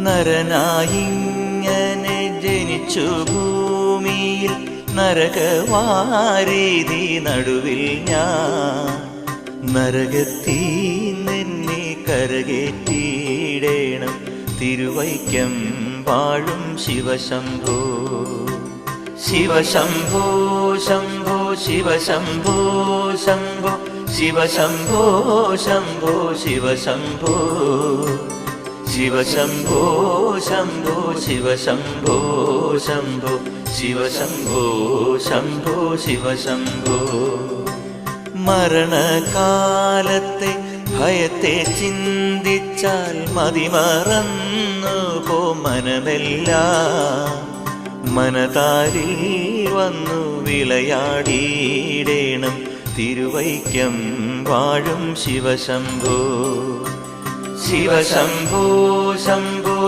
നരനായിങ്ങനെ ജനിച്ചു ഭൂമിയിൽ നരകവാരീതി നടുവിൽ ഞാൻ നരകത്തീ നിന്നെ കരകേറ്റിയിടേണം തിരുവൈക്കം വാഴും ശിവശംഭോ ശിവശംഭോ ശംഭോ ശിവശംഭോ ശംഭോ ശിവശംഭോ ശംഭോ ശിവശംഭോ ശിവശംഭോ ശംഭോ ശിവശംഭോ ശംഭോ ശിവശംഭോ ശംഭോ ശിവശംഭോ മരണകാലത്തെ ഭയത്തെ ചിന്തിച്ചാൽ മതിമറന്നു പോ മനമെല്ലാം മനതാരിൽ വന്നു വിളയാടിയിടേണം തിരുവൈക്കം വാഴും ശിവശംഭോ ശിവശംഭോ ശംഭോ